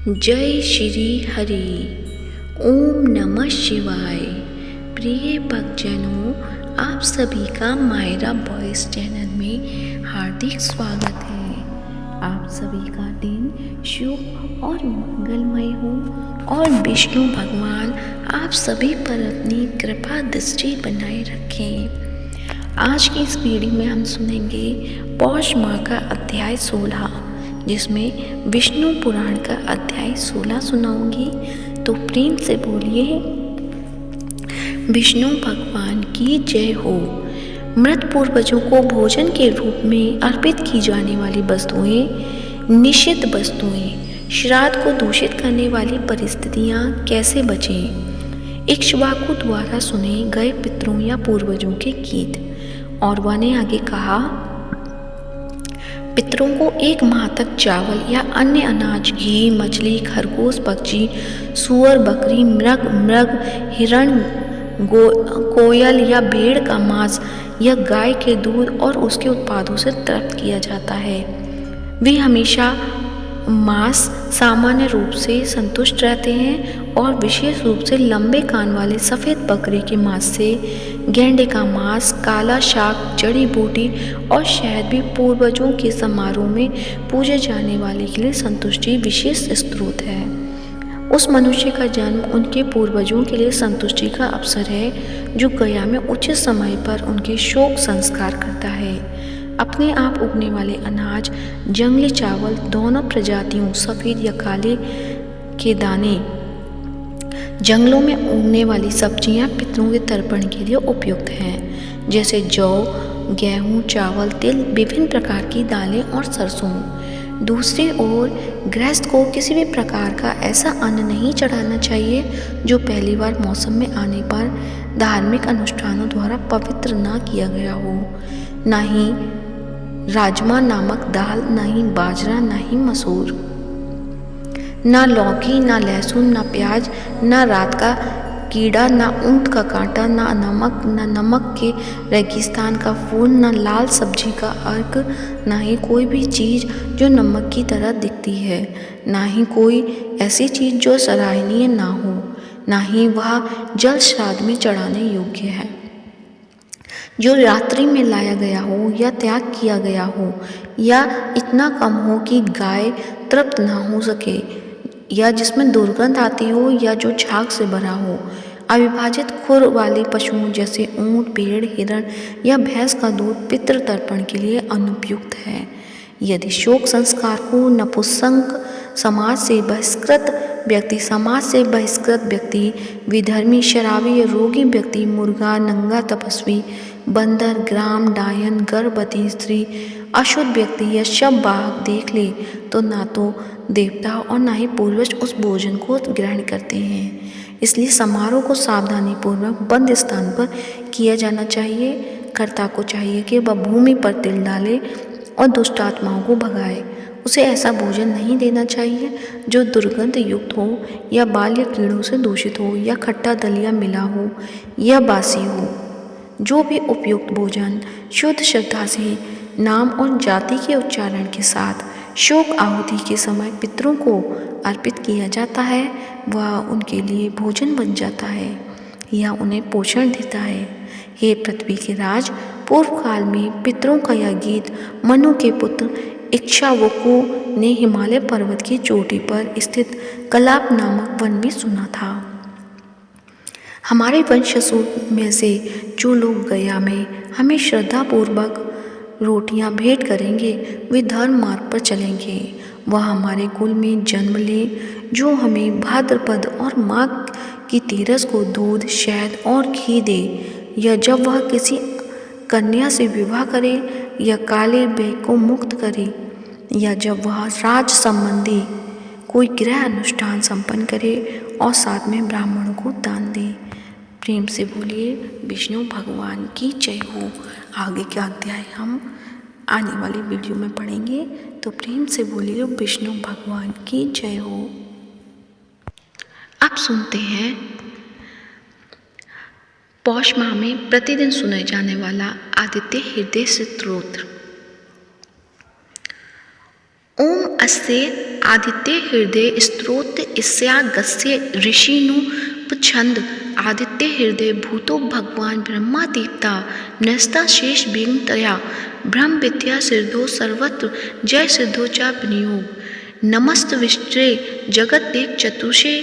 जय श्री हरि। ओम नमः शिवाय। प्रिय भक्तजनों, आप सभी का मायरा वॉइस चैनल में हार्दिक स्वागत है। आप सभी का दिन शुभ और मंगलमय हो और विष्णु भगवान आप सभी पर अपनी कृपा दृष्टि बनाए रखें। आज की इस वीडियो में हम सुनेंगे पौष माह का अध्याय 16, जिसमें विष्णु पुराण का अध्याय 16 सुनाऊंगी। तो प्रेम से बोलिए, विष्णु भगवान की जय हो। मृत पूर्वजों को भोजन के रूप में अर्पित की जाने वाली वस्तुएं, निषिद्ध वस्तुएं, श्राद्ध को दूषित करने वाली परिस्थितियां कैसे बचें। इक्ष्वाकु द्वारा सुने गए पितरों या पूर्वजों के गीत। और वह ने आगे कहा, पितरों को 1 माह तक चावल या अन्य अनाज, घी, मछली, खरगोश, पक्षी, सूअर, बकरी, मृग, हिरण, कोयल या भेड़ का मांस या गाय के दूध और उसके उत्पादों से तृप्त किया जाता है। वे हमेशा मांस सामान्य रूप से संतुष्ट रहते हैं और विशेष रूप से लंबे कान वाले सफ़ेद बकरे के मांस से, गेंडे का मांस, काला शाक, जड़ी बूटी और शहद भी पूर्वजों के समारोह में पूजे जाने वाले के लिए संतुष्टि विशेष स्रोत है। उस मनुष्य का जन्म उनके पूर्वजों के लिए संतुष्टि का अवसर है, जो गया में उचित समय पर उनके शोक संस्कार करता है। अपने आप उगने वाले अनाज, जंगली चावल, दोनों प्रजातियों, सफ़ेद या काले के दाने, जंगलों में उगने वाली सब्जियां पितरों के तर्पण के लिए उपयुक्त हैं, जैसे जौ, गेहूं, चावल, तिल, विभिन्न प्रकार की दालें और सरसों। दूसरी ओर गृहस्थ को किसी भी प्रकार का ऐसा अन्न नहीं चढ़ाना चाहिए जो पहली बार मौसम में आने पर धार्मिक अनुष्ठानों द्वारा पवित्र न किया गया हो। ना ही राजमा नामक दाल, ना ही बाजरा, ना ही मसूर, ना लौकी, ना लहसुन, ना प्याज, ना रात का कीड़ा, ना ऊंट का कांटा, ना नमक के रेगिस्तान का फूल, ना लाल सब्जी का अर्क, ना ही कोई भी चीज़ जो नमक की तरह दिखती है, ना ही कोई ऐसी चीज़ जो सराहनीय ना हो, ना ही वह जल श्राद्ध में चढ़ाने योग्य है। जो रात्रि में लाया गया हो या त्याग किया गया हो, या इतना कम हो कि गाय तृप्त ना हो सके, या जिसमें दुर्गंध आती हो, या जो झाग से भरा हो। अविभाजित खुर वाले पशुओं जैसे ऊंट, भेड़, हिरण या भैंस का दूध पितृ तर्पण के लिए अनुपयुक्त है। यदि शोक संस्कार को नपुंसक, समाज से बहिष्कृत व्यक्ति, विधर्मी, शराबी या रोगी व्यक्ति, मुर्गा, नंगा तपस्वी, बंदर, ग्राम, डायन, गर्भवती स्त्री, अशुद्ध व्यक्ति या शव वाहक देख ले तो ना तो देवता और ना ही पूर्वज उस भोजन को ग्रहण करते हैं। इसलिए समारोह को सावधानी पूर्वक बंद स्थान पर किया जाना चाहिए। कर्ता को चाहिए कि वह भूमि पर तिल डाले और दुष्ट आत्माओं को भगाए। उसे ऐसा भोजन नहीं देना चाहिए जो दुर्गंध युक्त हो, या बाल या कीड़ों से दूषित हो, या खट्टा दलिया मिला हो, या बासी हो। जो भी उपयुक्त भोजन शुद्ध श्रद्धा से नाम और जाति के उच्चारण के साथ शोक आहुति के समय पितरों को अर्पित किया जाता है, वह उनके लिए भोजन बन जाता है या उन्हें पोषण देता है। हे पृथ्वी के राज, पूर्व काल में पितरों का यह गीत मनु के पुत्र इक्ष्वाकु ने हिमालय पर्वत की चोटी पर स्थित कलाप नामक वन में सुना था। हमारे वंशजों में से जो लोग गया में हमें श्रद्धापूर्वक रोटियां भेंट करेंगे, वे धर्म मार्ग पर चलेंगे। वह हमारे कुल में जन्म ले, जो हमें भाद्रपद और माघ की 13 को दूध, शहद और घी दे, या जब वह किसी कन्या से विवाह करे, या काले बैग को मुक्त करे, या जब वह राज संबंधी कोई गृह अनुष्ठान संपन्न करे और साथ में ब्राह्मणों को दान दे। प्रेम से बोलिए, विष्णु भगवान की जय हो। आगे का अध्याय हम आने वाली वीडियो में पढ़ेंगे, तो प्रेम से बोलिए, विष्णु भगवान की जय हो। अब सुनते हैं पौष माह में प्रतिदिन सुने जाने वाला आदित्य हृदय स्तोत्र। ओम अस्य आदित्य हृदय स्त्रोत इस्यागस्य ऋषिनु छंद आदित्य हृदय भूतो भगवान ब्रह्मा देवता नस्ता शेष बिंगतया ब्रह्म विद्या सिद्धो सर्वत्र जय सिद्धो चा विनियोग नमस्त विष्टे जगत देख चतुषे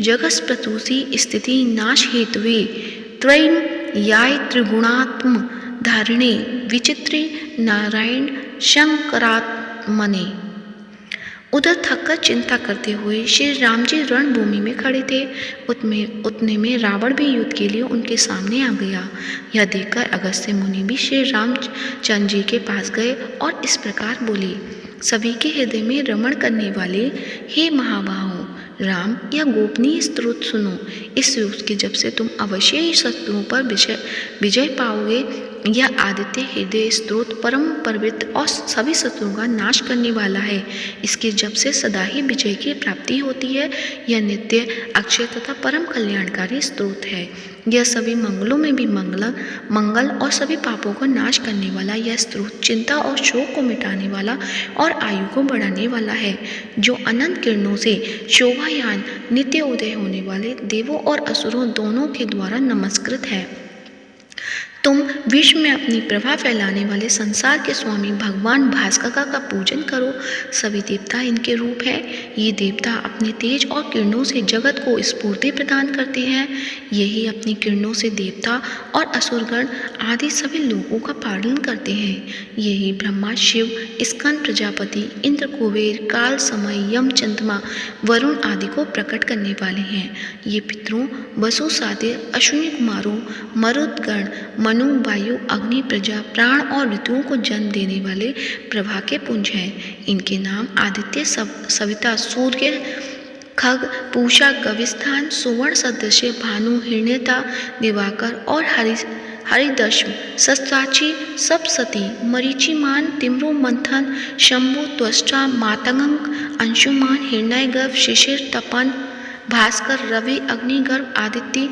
जगस्प्रतुषी स्थिति नाश हेतवे त्रैन याय त्रिगुणात्म धारिणे विचित्रे नारायण शंकरात्मने। उधर थककर चिंता करते हुए श्री राम जी रणभूमि में खड़े थे। उतने में रावण भी युद्ध के लिए उनके सामने आ गया। यह देखकर अगस्त्य मुनि भी श्री रामचंद्र जी के पास गए और इस प्रकार बोले, सभी के हृदय में रमण करने वाले हे महाबाहो राम, यह गोपनीय स्तोत्र सुनो। इस स्तोत्र के जब से तुम अवश्य ही शत्रुओं पर विजय पाओगे। यह आदित्य हृदय स्तोत्र परम पवित्र और सभी शत्रुओं का नाश करने वाला है। इसके जब से सदा ही विजय की प्राप्ति होती है। यह नित्य अक्षय तथा परम कल्याणकारी स्तोत्र है। यह सभी मंगलों में भी मंगल और सभी पापों को नाश करने वाला यह स्तोत्र चिंता और शोक को मिटाने वाला और आयु को बढ़ाने वाला है, जो अनंत किरणों से शोभायान नित्य उदय होने वाले देवों और असुरों दोनों के द्वारा नमस्कृत है। तुम विश्व में अपनी प्रभा फैलाने वाले संसार के स्वामी भगवान भास्कर का पूजन करो। सभी देवता इनके रूप हैं। ये देवता अपने तेज और किरणों से जगत को स्फूर्ति प्रदान करते हैं। यही अपनी किरणों से देवता और असुरगण आदि सभी लोगों का पालन करते हैं। यही ब्रह्मा, शिव, स्कंद प्रजापति, इंद्र, कुबेर, काल, समय, यम, चंद्रमा, वरुण आदि को प्रकट करने वाले हैं। ये पितरों, वसु, सातिर, अश्विनी कुमारों, मरुदगण, मनु, वायु, अग्नि, प्रजा, प्राण और ऋतुओं को जन्म देने वाले प्रभा के पुंज हैं। इनके नाम आदित्य, सविता, सूर्य, खग, पूषा, गविस्थान, सुवर्ण सदृश्य, भानु, हिरण्यता, दिवाकर और हरिदश्म, शस्त्राची, सप्तसती, मरीचिमान, तिम्रो, मंथन, शंभु, त्वष्टा, मातंग, अंशुमान, हिरण्यगर्भ, शिशिर, तपन, भास्कर, रवि, अग्निगर्भ, आदित्य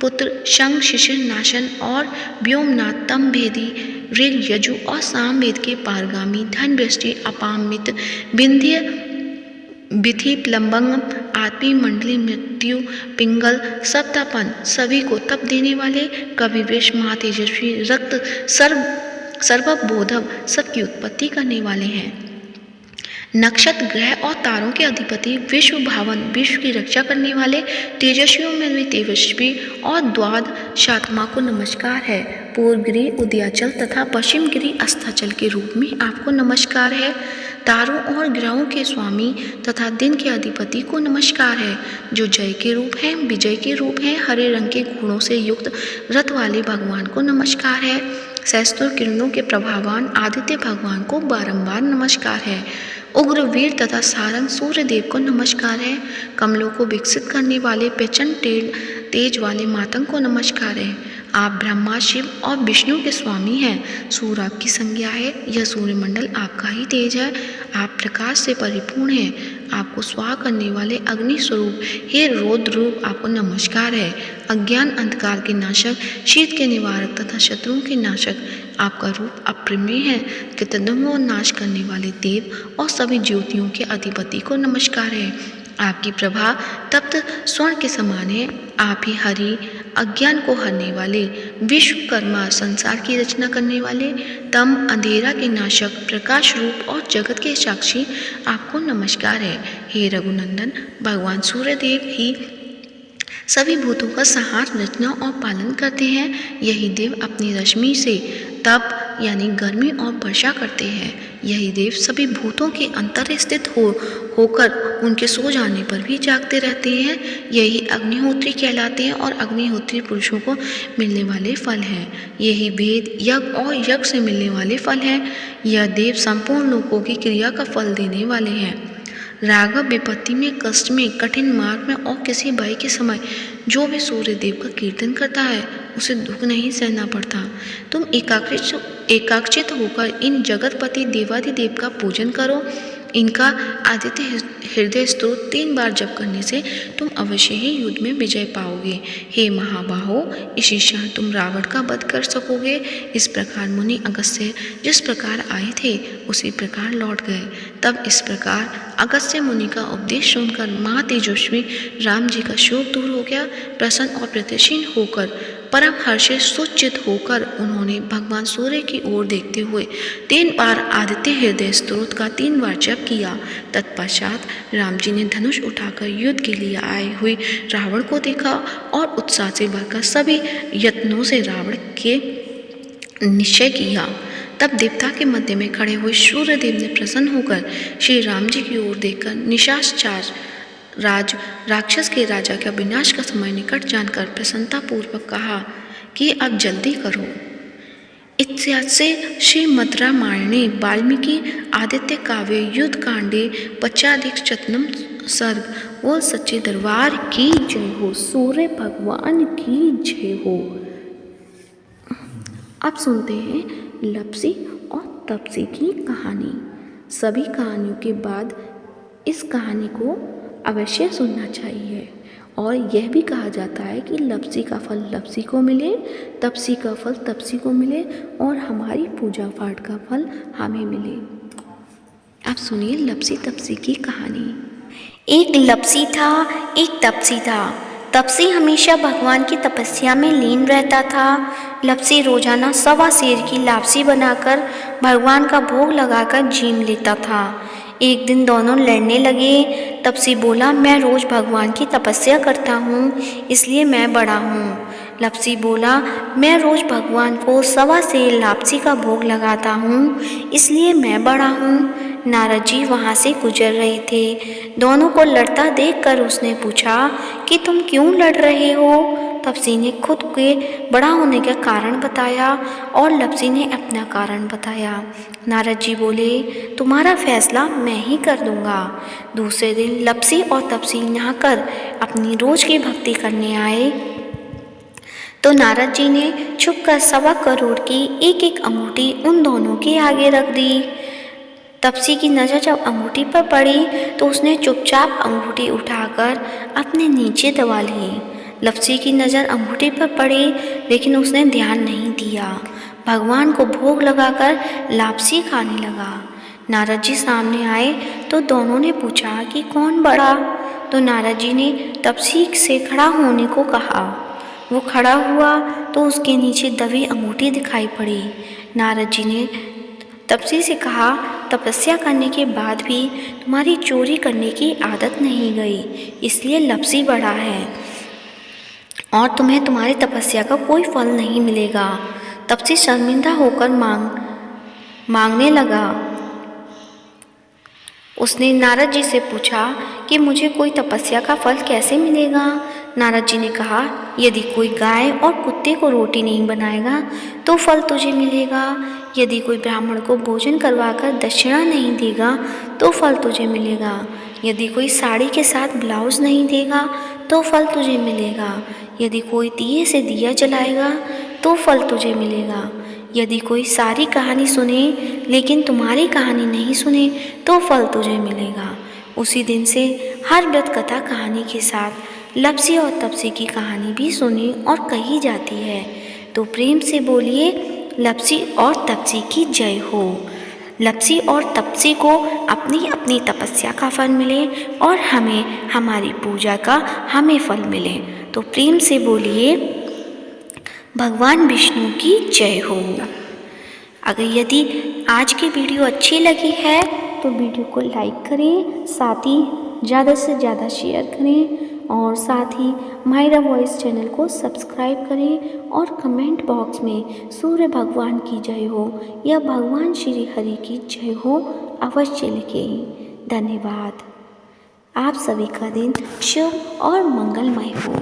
पुत्र, शंख, शिशिर, नाशन और व्योमनाथ, तम भेदी, ऋग, यजु और साम वेद के पारगामी, धन, वृष्टि, अपामित, विंध्य, विधि, प्लम्बंगम, आत्मी, मंडली, मृत्यु, पिंगल, सप्तापन, सभी को तप देने वाले, कवि, विष, महातेजस्वी, रक्त, सर्वबोधव, सबकी उत्पत्ति करने वाले हैं। नक्षत्र, ग्रह और तारों के अधिपति, विश्व भावन, विश्व की रक्षा करने वाले, तेजस्वियों में भी तेजस्वी और द्वादशात्मा को नमस्कार है। पूर्व गिरि उदयाचल तथा पश्चिम गिरि अस्ताचल के रूप में आपको नमस्कार है। तारों और ग्रहों के स्वामी तथा दिन के अधिपति को नमस्कार है, जो जय के रूप हैं, विजय के रूप हैं। हरे रंग के घोड़ों से युक्त रथ वाले भगवान को नमस्कार है। सहस्त्र किरणों के प्रभावान आदित्य भगवान को बारंबार नमस्कार है। उग्र, वीर तथा सारंग सूर्य देव को नमस्कार है। कमलों को विकसित करने वाले प्रचंड तेज वाले मातंग को नमस्कार है। आप ब्रह्मा, शिव और विष्णु के स्वामी हैं। सूर्य आपकी संज्ञा है। यह सूर्यमंडल आपका ही तेज है। आप प्रकाश से परिपूर्ण हैं। आपको स्वाहा करने वाले अग्नि स्वरूप हे रौद्र रूप आपको नमस्कार है। अज्ञान अंधकार के नाशक, शीत के निवारक तथा शत्रुओं के नाशक आपका रूप अप्रमेय है। कृतज्ञों को नाश करने वाले देव और सभी ज्योतियों के अधिपति को नमस्कार है। आपकी प्रभा तप्त स्वर्ण के समान है। आप ही हरि, अज्ञान को हरने वाले, विश्वकर्मा, संसार की रचना करने वाले, तम अंधेरा के नाशक, प्रकाश रूप और जगत के साक्षी आपको नमस्कार है। हे रघुनंदन, भगवान सूर्यदेव ही सभी भूतों का संहार, रचना और पालन करते हैं। यही देव अपनी रश्मि से तप यानी गर्मी और वर्षा करते हैं। यही देव सभी भूतों के अंतर स्थित होकर उनके सो जाने पर भी जागते रहते हैं। यही अग्निहोत्री कहलाते हैं और अग्निहोत्री पुरुषों को मिलने वाले फल हैं। यही वेद, यज्ञ और यज्ञ से मिलने वाले फल हैं। यह देव संपूर्ण लोगों की क्रिया का फल देने वाले हैं। राघव, विपत्ति में, कष्ट में, कठिन मार्ग में और किसी भय के समय जो भी सूर्य देव का कीर्तन करता है उसे दुख नहीं सहना पड़ता। तुम एकाग्रचित होकर इन जगतपति देवाधिदेव का पूजन करो इनका आदित्य हृदय स्तोत्र 3 बार जप करने से तुम अवश्य ही युद्ध में विजय पाओगे। हे महाबाहो, इसी क्षण तुम रावण का वध कर सकोगे। इस प्रकार मुनि अगस्त्य जिस प्रकार आए थे उसी प्रकार लौट गए। तब इस प्रकार अगस्त्य मुनि का उपदेश सुनकर महातेजस्वी राम जी का शोक दूर हो गया। प्रसन्न और प्रत्यक्षीण होकर परम हर्षित सुचित होकर उन्होंने भगवान सूर्य की ओर देखते हुए 3 बार आदित्य हृदय स्तोत्र का 3 बार जप किया। तत्पश्चात राम जी ने धनुष उठाकर युद्ध के लिए आए हुए रावण को देखा और उत्साह से भरकर सभी यत्नों से रावण के निश्चय किया। तब देवता के मध्य में खड़े हुए सूर्यदेव ने प्रसन्न होकर श्री राम जी की ओर देखकर निशाचर राक्षस के राजा का विनाश का समय निकट जानकर प्रसन्नता पूर्वक कहा कि अब जल्दी करो। इत्यादि श्रीमद् रामायणे वाल्मीकि आदित्य काव्य युद्ध कांडे 25 सर्ग। वो सच्चे दरबार की जय हो, सूर्य भगवान की जय हो। अब सुनते हैं लप्सी और तप्सी की कहानी। सभी कहानियों के बाद इस कहानी को अवश्य सुनना चाहिए। और यह भी कहा जाता है कि लप्सी का फल लप्सी को मिले, तप्सी का फल तप्सी को मिले और हमारी पूजा पाठ का फल हमें मिले। अब सुनिए लप्सी तप्सी की कहानी। एक लप्सी था, एक तप्सी था। तप्सी हमेशा भगवान की तपस्या में लीन रहता था। लप्सी रोजाना 1.25 सेर की लापसी बनाकर भगवान का भोग लगाकर जीम लेता था। एक दिन दोनों लड़ने लगे। तप्सी बोला, मैं रोज भगवान की तपस्या करता हूँ, इसलिए मैं बड़ा हूँ। लप्सी बोला, मैं रोज भगवान को 1.25 सेर लापसी का भोग लगाता हूँ, इसलिए मैं बड़ा हूँ। नारद जी वहाँ से गुजर रहे थे। दोनों को लड़ता देखकर उसने पूछा कि तुम क्यों लड़ रहे हो। तप्सी ने खुद के बड़ा होने का कारण बताया और लप्सी ने अपना कारण बताया। नारद जी बोले, तुम्हारा फैसला मैं ही कर दूंगा। दूसरे दिन लप्सी और तप्सी नहाकर अपनी रोज की भक्ति करने आए तो नारद जी ने छुपकर 1.25 करोड़ की एक अंगूठी उन दोनों के आगे रख दी। तप्सी की नज़र जब अंगूठी पर पड़ी तो उसने चुपचाप अंगूठी उठाकर अपने नीचे दबा ली। लप्सी की नज़र अंगूठी पर पड़ी लेकिन उसने ध्यान नहीं दिया। भगवान को भोग लगाकर लापसी खाने लगा। नारद जी सामने आए तो दोनों ने पूछा कि कौन बड़ा। तो नारद जी ने तप्सी से खड़ा होने को कहा। वो खड़ा हुआ तो उसके नीचे दबी अंगूठी दिखाई पड़ी। नारद जी ने तप्सी से कहा, तपस्या करने के बाद भी तुम्हारी चोरी करने की आदत नहीं गई, इसलिए लप्सी बड़ा है और तुम्हें तुम्हारी तपस्या का कोई फल नहीं मिलेगा। तप्सी शर्मिंदा होकर मांगने लगा। उसने नारद जी से पूछा कि मुझे कोई तपस्या का फल कैसे मिलेगा। नारद जी ने कहा, यदि कोई गाय और कुत्ते को रोटी नहीं बनाएगा तो फल तुझे मिलेगा। यदि कोई ब्राह्मण को भोजन करवाकर दक्षिणा नहीं देगा तो फल तुझे मिलेगा। यदि कोई साड़ी के साथ ब्लाउज नहीं देगा तो फल तुझे मिलेगा। यदि कोई दिए से दिया जलाएगा तो फल तुझे मिलेगा। यदि कोई सारी कहानी सुने लेकिन तुम्हारी कहानी नहीं सुने तो फल तुझे मिलेगा। उसी दिन से हर व्रत कथा कहानी के साथ लप्सी और तप्सी की कहानी भी सुनी और कही जाती है। तो प्रेम से बोलिए, लप्सी और तप्सी की जय हो। लप्सी और तप्सी को अपनी अपनी तपस्या का फल मिले और हमें हमारी पूजा का हमें फल मिले। तो प्रेम से बोलिए, भगवान विष्णु की जय हो। अगर यदि आज की वीडियो अच्छी लगी है तो वीडियो को लाइक करें, साथ ही ज़्यादा से ज़्यादा शेयर करें और साथ ही मायरा वॉइस चैनल को सब्सक्राइब करें और कमेंट बॉक्स में सूर्य भगवान की जय हो या भगवान श्री हरि की जय हो अवश्य लिखें। धन्यवाद। आप सभी का दिन शुभ और मंगलमय हो।